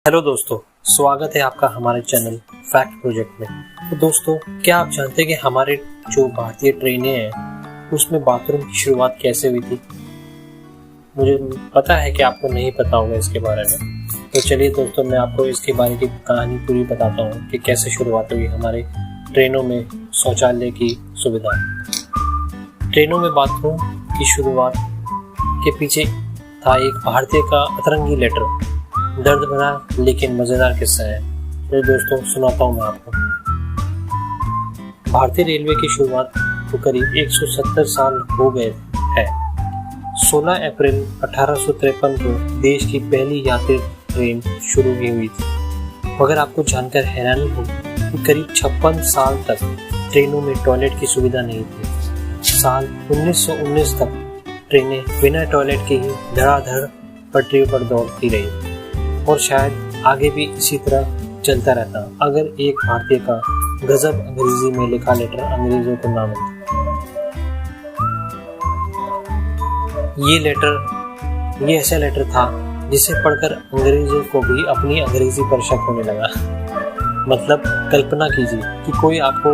Hello दोस्तों, स्वागत है आपका हमारे चैनल फैक्ट प्रोजेक्ट में। तो दोस्तों, क्या आप जानते हैं कि हमारे जो भारतीय ट्रेनें हैं उसमें बाथरूम की शुरुआत कैसे हुई थी? मुझे पता है कि आपको नहीं पता होगा इसके बारे में। तो चलिए दोस्तों, मैं आपको इसके बारे की कहानी पूरी बताता हूँ कि कैसे शुरुआत हुई हमारे ट्रेनों में शौचालय की सुविधा। ट्रेनों में बाथरूम की शुरुआत के पीछे था एक भारतीय का अतरंगी लेटर। दर्द भरा लेकिन मजेदार किस्सा है। तो दोस्तों सुनाता हूँ मैं आपको। भारतीय रेलवे की शुरुआत को करीब 170 साल हो गए हैं। 16 अप्रैल 1853 को देश की पहली यात्री ट्रेन शुरू हुई थी। मगर आपको जानकर हैरानी हो कि करीब 56 साल तक ट्रेनों में टॉयलेट की सुविधा नहीं थी। साल 1919 तक ट्रेनें बिना टॉयलेट के ही धड़ाधड़ पटरियों पर दौड़ती रही और शायद आगे भी इसी तरह चलता रहता अगर एक भारतीय का गजब अंग्रेजी में लिखा लेटर अंग्रेजों को ना मिलता। ये ऐसा लेटर था जिसे पढ़कर अंग्रेजों को भी अपनी अंग्रेजी पर शक होने लगा। मतलब कल्पना कीजिए कि कोई आपको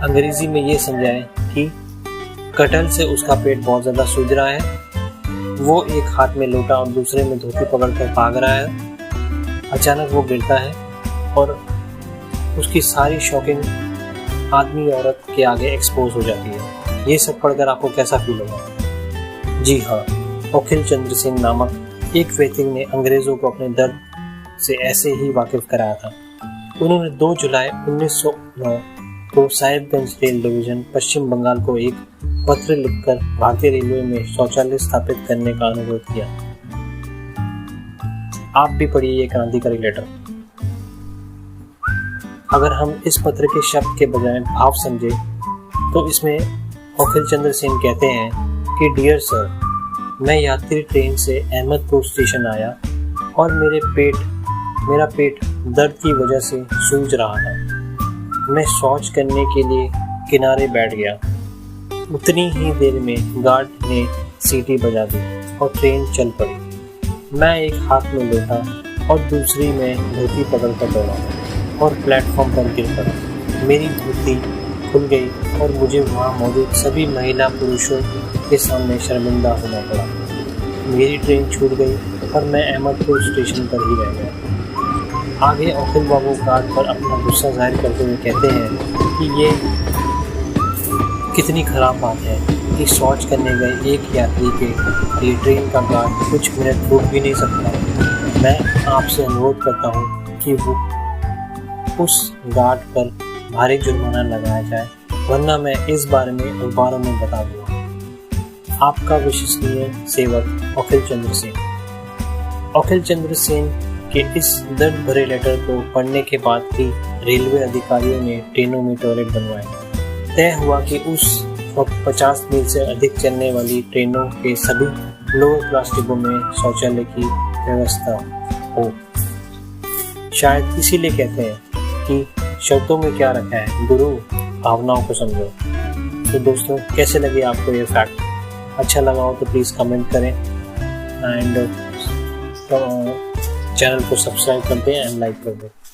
अंग्रेजी में ये समझाए कि कटहल से उसका पेट बहुत ज्यादा सूज रहा है, वो एक हाथ में लोटा और दूसरे में धोती पकड़कर भाग रहा है, अचानक वो गिरता है और उसकी सारी शॉकिंग आदमी औरत के आगे एक्सपोज हो जाती है। ये सब पढ़कर आपको कैसा फील होगा? जी हाँ, अखिल चंद्र सेन नामक एक व्यक्ति ने अंग्रेजों को अपने दर्द से ऐसे ही वाकिफ कराया था। उन्होंने 2 जुलाई 1909 को साहिबगंज रेल डिवीजन पश्चिम बंगाल को एक पत्र लिखकर भारतीय रेलवे में शौचालय स्थापित करने का अनुरोध किया। आप भी पढ़िए ये क्रांतिकारी लेटर। अगर हम इस पत्र के शब्द के बजाय भाव समझे तो इसमें अखिल चंद्र सेन कहते हैं कि डियर सर, मैं यात्री ट्रेन से अहमदपुर स्टेशन आया और मेरा पेट दर्द की वजह से सूज रहा था। मैं शौच करने के लिए किनारे बैठ गया। उतनी ही देर में गार्ड ने सीटी बजा दी और ट्रेन चल पड़ी। मैं एक हाथ में लोटा और दूसरी में धोती पकड़कर दौड़ा और प्लेटफॉर्म पर गिर पड़ा। मेरी धोती खुल गई और मुझे वहाँ मौजूद सभी महिला पुरुषों के सामने शर्मिंदा होना पड़ा। मेरी ट्रेन छूट गई और मैं अहमदपुर स्टेशन पर ही रह गया। आगे अखिल बाबू गार्ड पर अपना गुस्सा जाहिर करते हुए कहते हैं कि ये कितनी ख़राब बात है कि शौच करने गए एक यात्री के लिए ट्रेन का गार्ड कुछ मिनट रुक भी नहीं सकता। मैं आपसे अनुरोध करता हूँ कि वो उस गार्ड पर भारी जुर्माना लगाया जाए, वरना मैं इस बारे में अखबारों में बता दूँगा। आपका विश्वसनीय सेवक अखिल चंद्र सेन। अखिल चंद्र सेन के इस दर्द भरे लेटर को पढ़ने के बाद ही रेलवे अधिकारियों ने ट्रेनों में टॉयलेट बनवाए। तय हुआ कि उस वक्त 50 मील से अधिक चलने वाली ट्रेनों के सभी लोअर क्लास डिब्बों में शौचालय की व्यवस्था हो। शायद इसीलिए कहते हैं कि शब्दों में क्या रखा है गुरु, भावनाओं को समझो। तो दोस्तों, कैसे लगे आपको ये फैक्ट? अच्छा लगा हो तो प्लीज़ कमेंट करें एंड चैनल को सब्सक्राइब कर दें एंड लाइक कर दें।